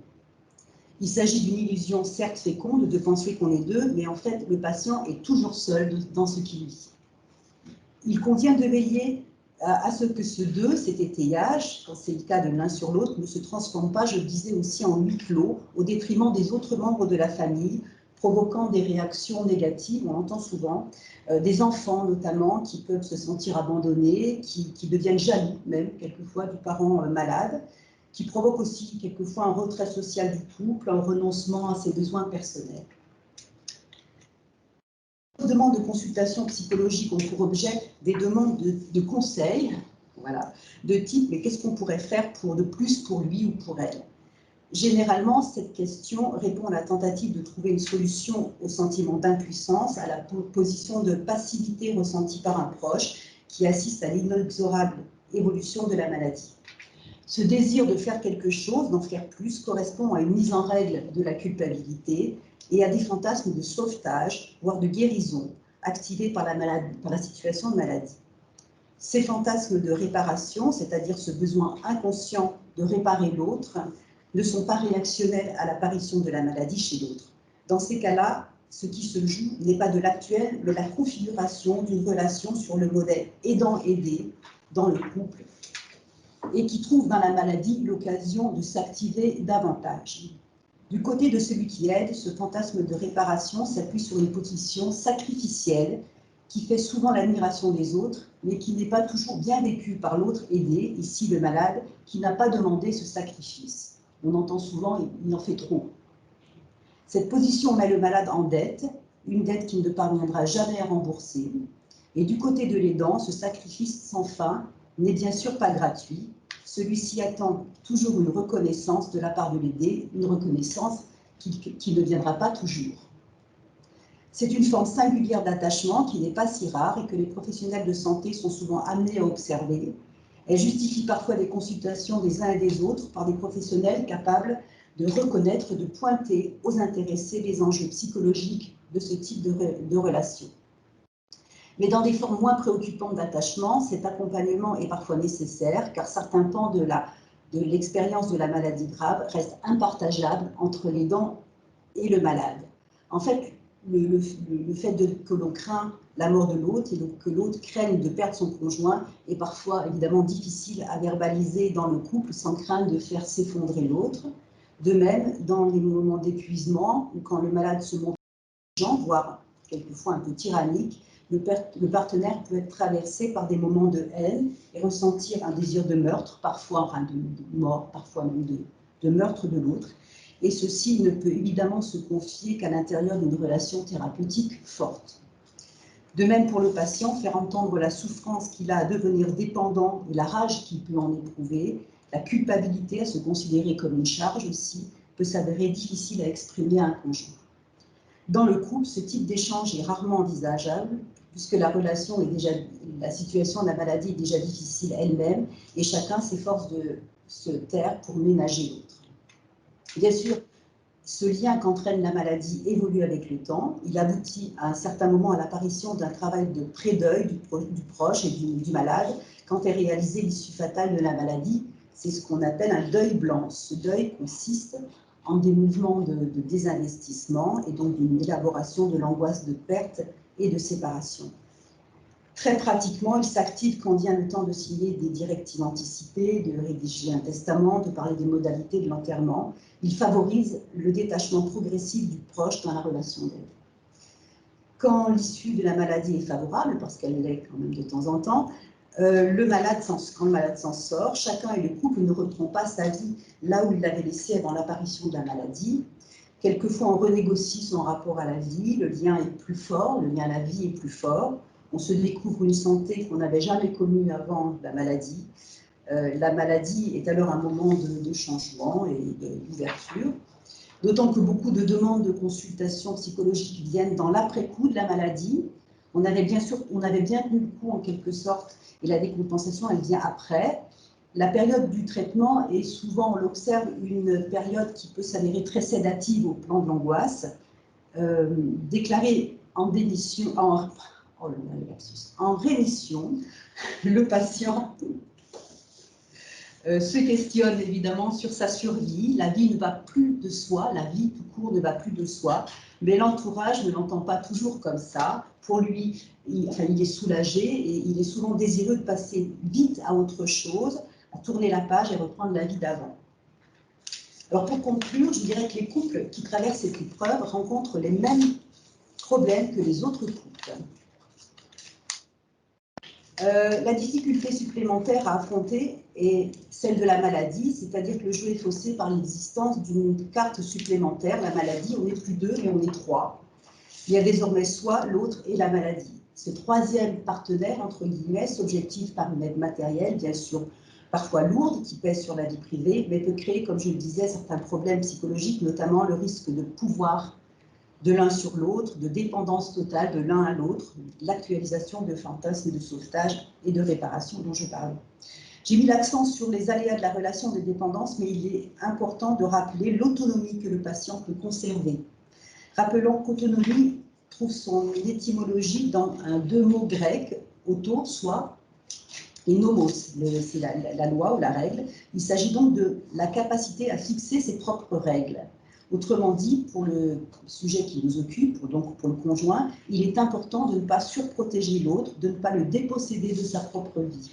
Il s'agit d'une illusion certes féconde de penser qu'on est deux, mais en fait, le patient est toujours seul dans ce qu'il vit. Il convient de veiller à ce que ce deux, cet étayage, quand c'est le cas de l'un sur l'autre, ne se transforme pas, je le disais aussi, en huis clos, au détriment des autres membres de la famille, provoquant des réactions négatives, on entend souvent, des enfants notamment, qui peuvent se sentir abandonnés, qui deviennent jaloux même, quelquefois, du parent malade, qui provoque aussi quelquefois un retrait social du couple, un renoncement à ses besoins personnels. Les demandes de consultation psychologique ont pour objet des demandes de conseils, voilà, de type « mais qu'est-ce qu'on pourrait faire de plus pour lui ou pour elle ?» Généralement, cette question répond à la tentative de trouver une solution au sentiment d'impuissance, à la position de passivité ressentie par un proche qui assiste à l'inexorable évolution de la maladie. Ce désir de faire quelque chose, d'en faire plus, correspond à une mise en règle de la culpabilité et à des fantasmes de sauvetage, voire de guérison, activés par la situation de maladie. Ces fantasmes de réparation, c'est-à-dire ce besoin inconscient de réparer l'autre, ne sont pas réactionnels à l'apparition de la maladie chez l'autre. Dans ces cas-là, ce qui se joue n'est pas de l'actuel, mais la configuration d'une relation sur le modèle aidant-aidé dans le couple, et qui trouve dans la maladie l'occasion de s'activer davantage. Du côté de celui qui aide, ce fantasme de réparation s'appuie sur une position sacrificielle qui fait souvent l'admiration des autres, mais qui n'est pas toujours bien vécue par l'autre aidé, ici le malade, qui n'a pas demandé ce sacrifice. On entend souvent « il en fait trop ». Cette position met le malade en dette, une dette qu'il ne parviendra jamais à rembourser. Et du côté de l'aidant, ce sacrifice sans fin n'est bien sûr pas gratuit. Celui-ci attend toujours une reconnaissance de la part de l'aidé, une reconnaissance qui ne viendra pas toujours. C'est une forme singulière d'attachement qui n'est pas si rare et que les professionnels de santé sont souvent amenés à observer. Elle justifie parfois des consultations des uns et des autres par des professionnels capables de reconnaître, de pointer aux intéressés les enjeux psychologiques de ce type de relation. Mais dans des formes moins préoccupantes d'attachement, cet accompagnement est parfois nécessaire car certains pans de l'expérience de la maladie grave restent impartageables entre l'aidant et le malade. En fait, le fait que l'on craint la mort de l'autre et donc que l'autre craigne de perdre son conjoint est parfois évidemment difficile à verbaliser dans le couple sans craindre de faire s'effondrer l'autre. De même, dans les moments d'épuisement ou quand le malade se montre exigeant, voire quelquefois un peu tyrannique, le partenaire peut être traversé par des moments de haine et ressentir un désir de meurtre, parfois enfin de mort, parfois même de meurtre de l'autre. Et ceci ne peut évidemment se confier qu'à l'intérieur d'une relation thérapeutique forte. De même pour le patient, faire entendre la souffrance qu'il a à devenir dépendant et la rage qu'il peut en éprouver, la culpabilité à se considérer comme une charge aussi, peut s'avérer difficile à exprimer à un conjoint. Dans le couple, ce type d'échange est rarement envisageable, puisque la situation de la maladie est déjà difficile elle-même, et chacun s'efforce de se taire pour ménager l'autre. Bien sûr, ce lien qu'entraîne la maladie évolue avec le temps. Il aboutit à un certain moment à l'apparition d'un travail de pré-deuil du proche et du malade quand est réalisée l'issue fatale de la maladie. C'est ce qu'on appelle un deuil blanc. Ce deuil consiste en des mouvements de désinvestissement et donc d'une élaboration de l'angoisse de perte et de séparation. Très pratiquement, il s'active quand vient le temps de signer des directives anticipées, de rédiger un testament, de parler des modalités de l'enterrement. Il favorise le détachement progressif du proche dans la relation d'aide. Quand l'issue de la maladie est favorable, parce qu'elle l'est quand même de temps en temps, quand le malade s'en sort, chacun et le couple ne reprend pas sa vie là où il l'avait laissée avant l'apparition de la maladie. Quelquefois, on renégocie son rapport à la vie, le lien est plus fort, le lien à la vie est plus fort. On se découvre une santé qu'on n'avait jamais connue avant la maladie. La maladie est alors un moment de changement et d'ouverture. D'autant que beaucoup de demandes de consultation psychologique viennent dans l'après-coup de la maladie. On avait bien tenu le coup en quelque sorte, et la décompensation, elle vient après. La période du traitement est souvent, on l'observe, une période qui peut s'avérer très sédative au plan de l'angoisse. Déclarée en démission, en rémission, le patient se questionne évidemment sur sa survie. La vie ne va plus de soi, la vie tout court ne va plus de soi, mais l'entourage ne l'entend pas toujours comme ça. Pour lui, il est soulagé et il est souvent désireux de passer vite à autre chose, à tourner la page et reprendre la vie d'avant. Alors pour conclure, je dirais que les couples qui traversent cette épreuve rencontrent les mêmes problèmes que les autres couples. La difficulté supplémentaire à affronter est celle de la maladie, c'est-à-dire que le jeu est faussé par l'existence d'une carte supplémentaire. La maladie, on n'est plus deux, mais on est trois. Il y a désormais soit l'autre et la maladie. Ce troisième partenaire, entre guillemets, s'objective par une aide matérielle, bien sûr, parfois lourde, qui pèse sur la vie privée, mais peut créer, comme je le disais, certains problèmes psychologiques, notamment le risque de pouvoir de l'un sur l'autre, de dépendance totale de l'un à l'autre, l'actualisation de fantasmes de sauvetage et de réparation dont je parlais. J'ai mis l'accent sur les aléas de la relation de dépendance, mais il est important de rappeler l'autonomie que le patient peut conserver. Rappelons qu'autonomie trouve son étymologie dans deux mots grecs, auto, soi, et nomos, c'est la loi ou la règle. Il s'agit donc de la capacité à fixer ses propres règles. Autrement dit, pour le sujet qui nous occupe, donc pour le conjoint, il est important de ne pas surprotéger l'autre, de ne pas le déposséder de sa propre vie.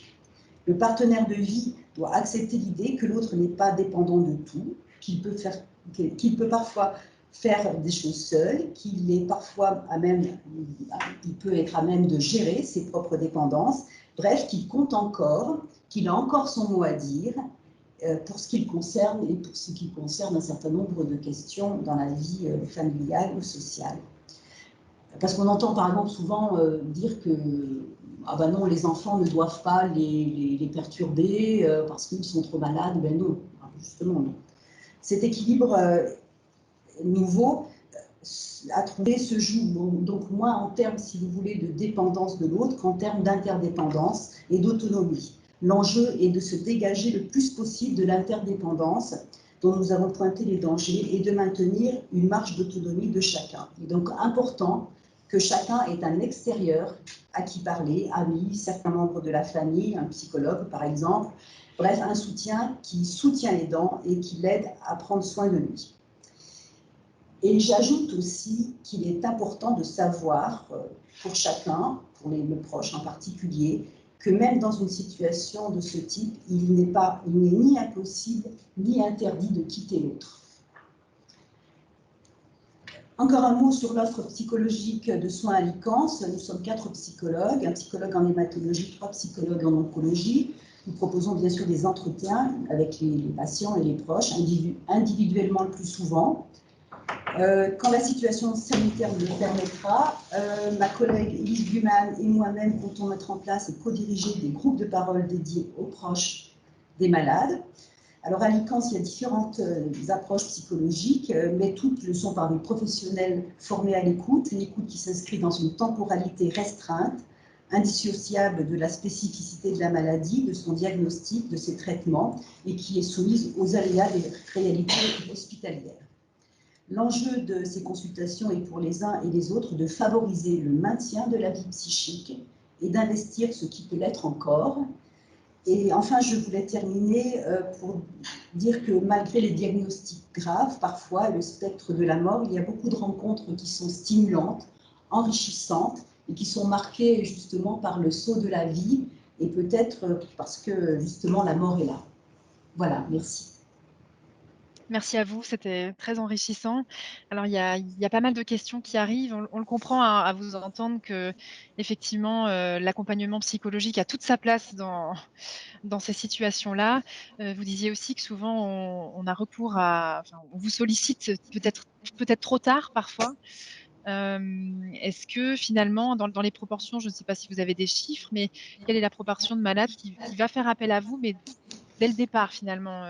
Le partenaire de vie doit accepter l'idée que l'autre n'est pas dépendant de tout, qu'il peut parfois faire des choses seul, qu'il est parfois il peut être à même de gérer ses propres dépendances, bref, qu'il compte encore, qu'il a encore son mot à dire, pour ce qui le concerne et pour ce qui concerne un certain nombre de questions dans la vie familiale ou sociale. Parce qu'on entend par exemple souvent dire que ah ben non, les enfants ne doivent pas les perturber parce qu'ils sont trop malades. Ben non, justement non. Cet équilibre nouveau à trouver se joue donc moins en termes, si vous voulez, de dépendance de l'autre qu'en termes d'interdépendance et d'autonomie. L'enjeu est de se dégager le plus possible de l'interdépendance dont nous avons pointé les dangers et de maintenir une marge d'autonomie de chacun. Il est donc important que chacun ait un extérieur à qui parler, amis, certains membres de la famille, un psychologue par exemple, bref, un soutien qui soutient l'aidant et qui l'aide à prendre soin de lui. Et j'ajoute aussi qu'il est important de savoir, pour chacun, pour le proche en particulier, que même dans une situation de ce type, il n'est ni impossible ni interdit de quitter l'autre. Encore un mot sur l'offre psychologique de soins à Licence. Nous sommes 4 psychologues, un psychologue en hématologie, 3 psychologues en oncologie. Nous proposons bien sûr des entretiens avec les patients et les proches, individuellement le plus souvent. Quand la situation sanitaire me le permettra, ma collègue Elise Buman et moi-même comptons mettre en place et co-diriger des groupes de parole dédiés aux proches des malades. Alors à Licence, il y a différentes approches psychologiques, mais toutes le sont par des professionnels formés à l'écoute, une écoute qui s'inscrit dans une temporalité restreinte, indissociable de la spécificité de la maladie, de son diagnostic, de ses traitements, et qui est soumise aux aléas des réalités hospitalières. L'enjeu de ces consultations est pour les uns et les autres de favoriser le maintien de la vie psychique et d'investir ce qui peut l'être encore. Et enfin, je voulais terminer pour dire que malgré les diagnostics graves, parfois, et le spectre de la mort, il y a beaucoup de rencontres qui sont stimulantes, enrichissantes, et qui sont marquées justement par le saut de la vie, et peut-être parce que justement la mort est là. Voilà, merci. Merci à vous, c'était très enrichissant. Alors il y a pas mal de questions qui arrivent. On le comprend à vous entendre qu'effectivement, l'accompagnement psychologique a toute sa place dans ces situations-là. Vous disiez aussi que souvent on a recours on vous sollicite peut-être trop tard parfois. Est-ce que finalement dans les proportions, je ne sais pas si vous avez des chiffres, mais quelle est la proportion de malades qui va faire appel à vous, mais dès le départ finalement,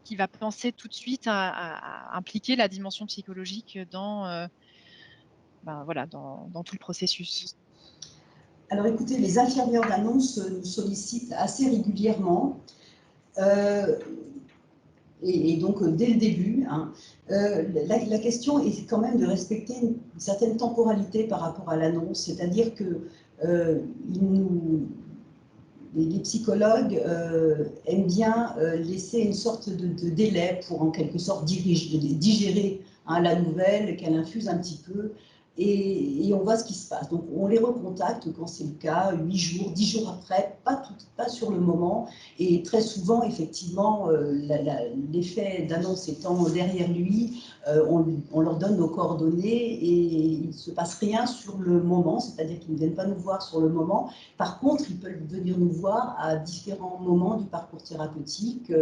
qui va penser tout de suite à impliquer la dimension psychologique voilà, dans tout le processus? Alors écoutez, les infirmières d'annonce nous sollicitent assez régulièrement. Et donc, dès le début, hein, la question est quand même de respecter une certaine temporalité par rapport à l'annonce, c'est-à-dire que les psychologues aiment bien laisser une sorte de délai pour en quelque sorte digérer hein, la nouvelle, qu'elle infuse un petit peu, et on voit ce qui se passe. Donc on les recontacte quand c'est le cas, 8 jours, 10 jours après, pas sur le moment, et très souvent, effectivement, l'effet d'annonce étant derrière lui, on leur donne nos coordonnées et il ne se passe rien sur le moment, c'est-à-dire qu'ils ne viennent pas nous voir sur le moment. Par contre, ils peuvent venir nous voir à différents moments du parcours thérapeutique,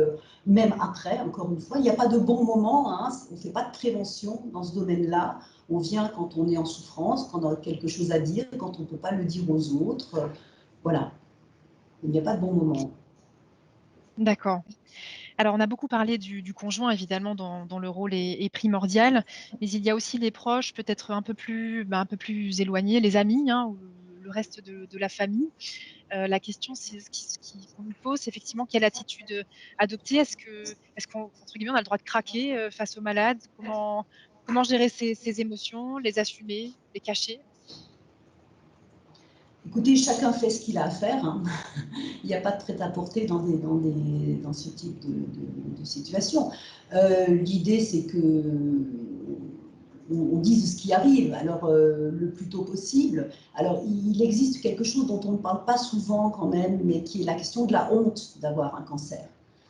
même après, encore une fois. Il n'y a pas de bon moment, hein, on ne fait pas de prévention dans ce domaine-là. On vient quand on est en souffrance, quand on a quelque chose à dire, quand on ne peut pas le dire aux autres. Voilà, il n'y a pas de bon moment. D'accord. Alors, on a beaucoup parlé du conjoint, évidemment, dont le rôle est primordial, mais il y a aussi les proches, peut-être un peu plus éloignés, les amis, hein, ou le reste de la famille. La question, c'est qu'on nous pose, c'est effectivement quelle attitude adopter. Est-ce qu'on, entre guillemets, on a le droit de craquer face aux malades? Comment gérer ses émotions, les assumer, les cacher? Écoutez, chacun fait ce qu'il a à faire. Hein. Il n'y a pas de prêt-à-porter dans ce type de situation. L'idée, c'est que on dise ce qui arrive, alors le plus tôt possible. Alors, il existe quelque chose dont on ne parle pas souvent quand même, mais qui est la question de la honte d'avoir un cancer.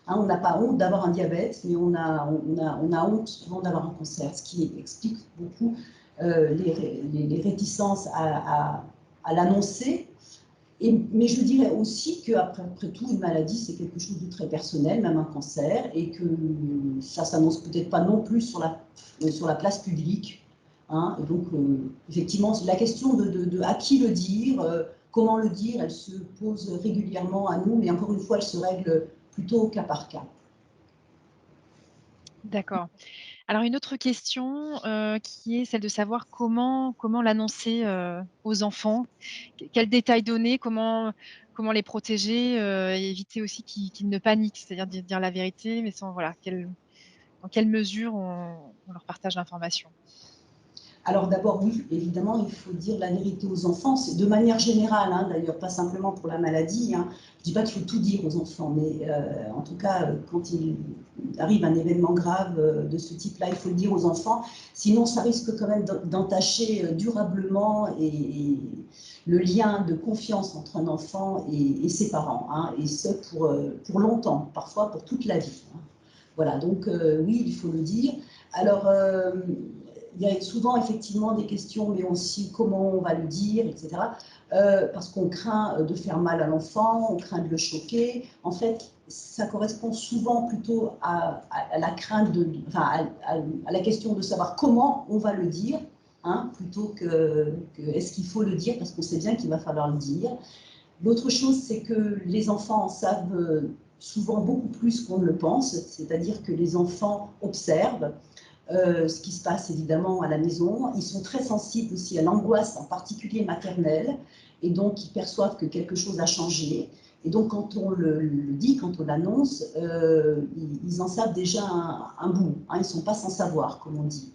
Hein, on n'a pas honte d'avoir un diabète, mais on a honte souvent d'avoir un cancer, ce qui explique beaucoup les réticences à l'annoncer. Mais je dirais aussi qu'après tout, une maladie, c'est quelque chose de très personnel, même un cancer, et que ça ne s'annonce peut-être pas non plus sur la place publique. Hein, et donc, effectivement, la question de à qui le dire, comment le dire, elle se pose régulièrement à nous, mais encore une fois, elle se règle plutôt au cas par cas. D'accord. Alors une autre question, qui est celle de savoir comment l'annoncer, aux enfants? Quels détails donner? Comment les protéger, et éviter aussi qu'ils ne paniquent? C'est-à-dire dire la vérité, mais sans voilà, dans quelle mesure on leur partage l'information? Alors d'abord, oui, évidemment, il faut dire la vérité aux enfants. C'est de manière générale, hein, d'ailleurs, pas simplement pour la maladie. Hein. Je ne dis pas qu'il faut tout dire aux enfants, mais en tout cas, quand il arrive un événement grave de ce type-là, il faut le dire aux enfants. Sinon, ça risque quand même d'entacher durablement et le lien de confiance entre un enfant et ses parents, hein, et ce pour longtemps, parfois pour toute la vie. Hein. Voilà, donc oui, il faut le dire. Alors, il y a souvent effectivement des questions, mais aussi comment on va le dire, etc. Parce qu'on craint de faire mal à l'enfant, on craint de le choquer. En fait, ça correspond souvent plutôt à la crainte enfin, à la question de savoir comment on va le dire, hein, plutôt que est-ce qu'il faut le dire, parce qu'on sait bien qu'il va falloir le dire. L'autre chose, c'est que les enfants en savent souvent beaucoup plus qu'on ne le pense, c'est-à-dire que les enfants observent ce qui se passe évidemment à la maison. Ils sont très sensibles aussi à l'angoisse, en particulier maternelle, et donc ils perçoivent que quelque chose a changé. Et donc quand on le dit, quand on l'annonce, ils en savent déjà un bout, hein, ils ne sont pas sans savoir, comme on dit.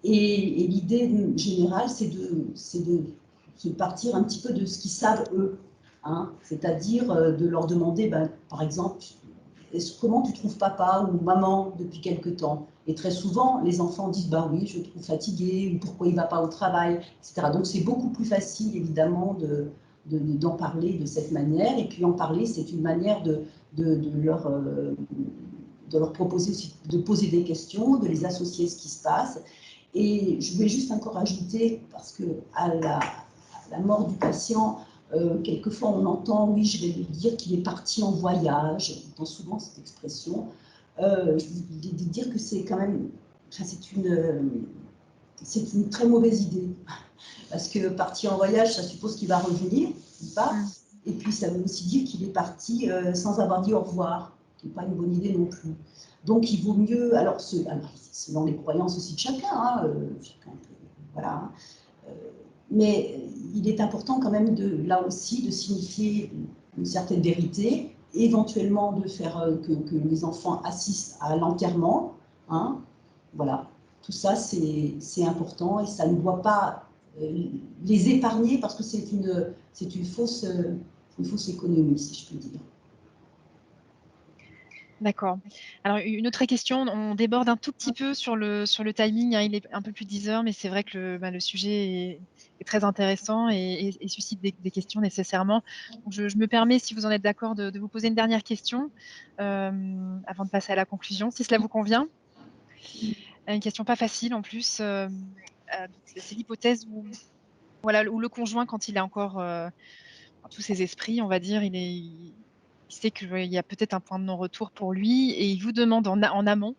Et l'idée générale, c'est de partir un petit peu de ce qu'ils savent eux, hein, c'est-à-dire de leur demander, ben, par exemple, comment tu trouves papa ou maman depuis quelque temps? Et très souvent, les enfants disent, bah oui, je le trouve fatigué, ou pourquoi il ne va pas au travail, etc. Donc c'est beaucoup plus facile, évidemment, d'en parler de cette manière. Et puis en parler, c'est une manière de leur proposer aussi de poser des questions, de les associer à ce qui se passe. Et je voulais juste encore ajouter, parce qu'à la mort du patient, quelquefois on entend, oui, je vais lui dire qu'il est parti en voyage, on entend souvent cette expression. Je voulais dire que c'est quand même, enfin, c'est une très mauvaise idée, parce que partir en voyage, ça suppose qu'il va revenir, il part, et puis ça veut aussi dire qu'il est parti sans avoir dit au revoir, ce qui n'est pas une bonne idée non plus. Donc il vaut mieux, alors selon les croyances aussi de chacun, hein, chacun peut, voilà, hein, mais il est important quand même là aussi de signifier une certaine vérité, éventuellement de faire que les enfants assistent à l'enterrement, hein, voilà. Tout ça, c'est important et ça ne doit pas les épargner parce que c'est une fausse économie, si je peux dire. D'accord. Alors, une autre question, on déborde un tout petit peu sur le timing, hein, il est un peu plus de 10 heures, mais c'est vrai que le sujet est très intéressant et suscite des questions nécessairement. Donc, je me permets, si vous en êtes d'accord, de vous poser une dernière question avant de passer à la conclusion, si cela vous convient. Une question pas facile en plus. C'est l'hypothèse où le conjoint, quand il a encore tous ses esprits, on va dire, il sait qu'il y a peut-être un point de non-retour pour lui et il vous demande en amont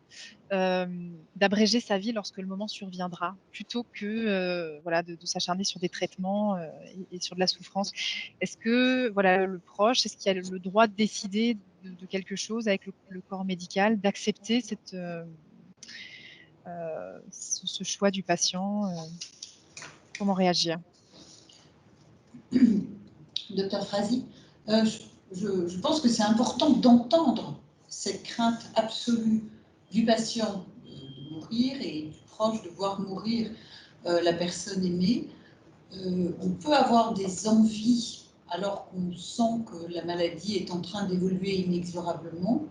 d'abréger sa vie lorsque le moment surviendra, plutôt que de s'acharner sur des traitements et sur de la souffrance. Est-ce que le proche, est-ce qu'il a le droit de décider de quelque chose avec le corps médical, d'accepter ce choix du patient comment réagir? Docteur Frazi, je pense que c'est important d'entendre cette crainte absolue du patient de mourir et du proche de voir mourir la personne aimée. On peut avoir des envies alors qu'on sent que la maladie est en train d'évoluer inexorablement.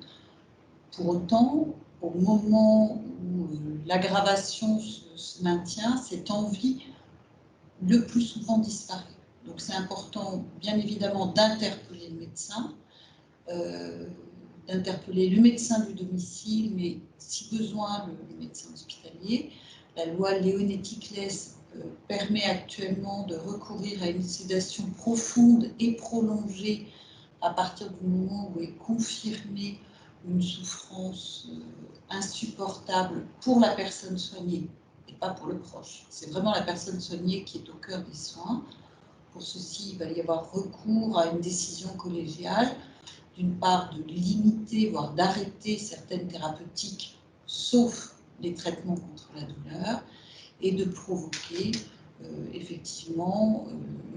Pour autant, au moment où l'aggravation se maintient, cette envie le plus souvent disparaît. Donc c'est important, bien évidemment, d'interpeller le médecin, d'interpeller le médecin du domicile, mais si besoin, le médecin hospitalier. La loi Leonetti-Claes permet actuellement de recourir à une sédation profonde et prolongée à partir du moment où est confirmée une souffrance insupportable pour la personne soignée et pas pour le proche. C'est vraiment la personne soignée qui est au cœur des soins. Pour ceci, il va y avoir recours à une décision collégiale, d'une part de limiter, voire d'arrêter certaines thérapeutiques, sauf les traitements contre la douleur, et de provoquer effectivement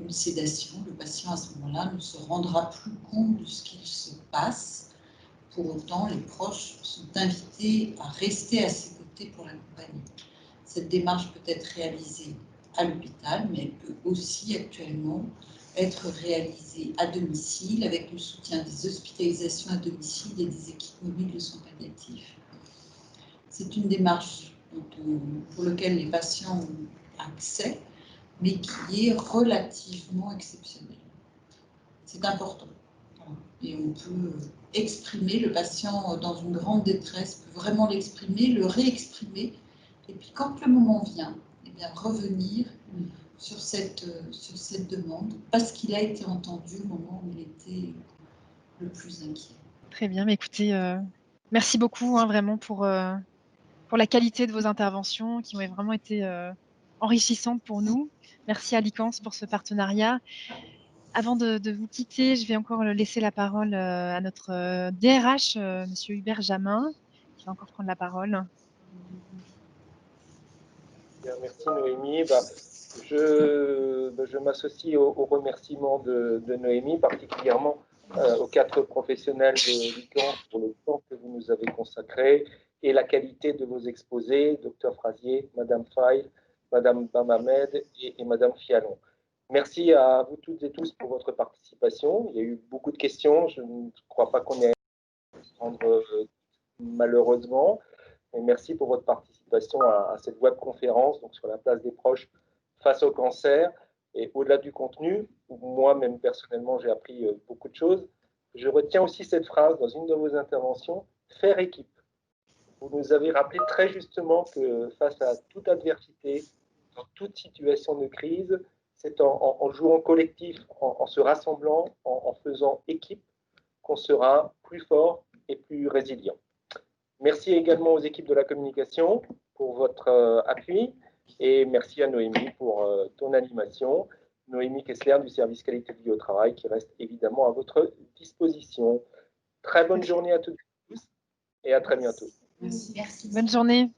une sédation. Le patient à ce moment-là ne se rendra plus compte de ce qu'il se passe. Pour autant, les proches sont invités à rester à ses côtés pour l'accompagner. Cette démarche peut être réalisée à l'hôpital, mais elle peut aussi actuellement être réalisée à domicile avec le soutien des hospitalisations à domicile et des équipes mobiles de soins palliatifs. C'est une démarche pour laquelle les patients ont accès, mais qui est relativement exceptionnelle. C'est important. Et on peut exprimer, le patient dans une grande détresse peut vraiment l'exprimer, le réexprimer, et puis quand le moment vient, eh bien, revenir sur cette demande, parce qu'il a été entendu au moment où il était le plus inquiet. Très bien, mais écoutez, merci beaucoup hein, vraiment pour la qualité de vos interventions qui ont vraiment été enrichissantes pour nous. Merci à Licence pour ce partenariat. Avant de vous quitter, je vais encore laisser la parole à notre DRH, Monsieur Hubert Jamin, qui va encore prendre la parole. Bien, merci Noémie. Je m'associe aux remerciements de Noémie, particulièrement aux 4 professionnels de Licence pour le temps que vous nous avez consacré et la qualité de vos exposés, Dr Frazier, Madame Faye, Madame Bamamed et Madame Fialon. Merci à vous toutes et tous pour votre participation. Il y a eu beaucoup de questions. Je ne crois pas qu'on ait à prendre malheureusement. Et merci pour votre participation à cette webconférence donc sur la place des proches face au cancer. Et au-delà du contenu, moi-même personnellement, j'ai appris beaucoup de choses. Je retiens aussi cette phrase dans une de vos interventions, faire équipe. Vous nous avez rappelé très justement que face à toute adversité, dans toute situation de crise, c'est en jouant collectif, en se rassemblant, en faisant équipe, qu'on sera plus fort et plus résilient. Merci également aux équipes de la communication pour votre appui et merci à Noémie pour ton animation. Noémie Kessler du service qualité de vie au travail qui reste évidemment à votre disposition. Très bonne journée à toutes et tous et à très bientôt. Merci. Bonne journée.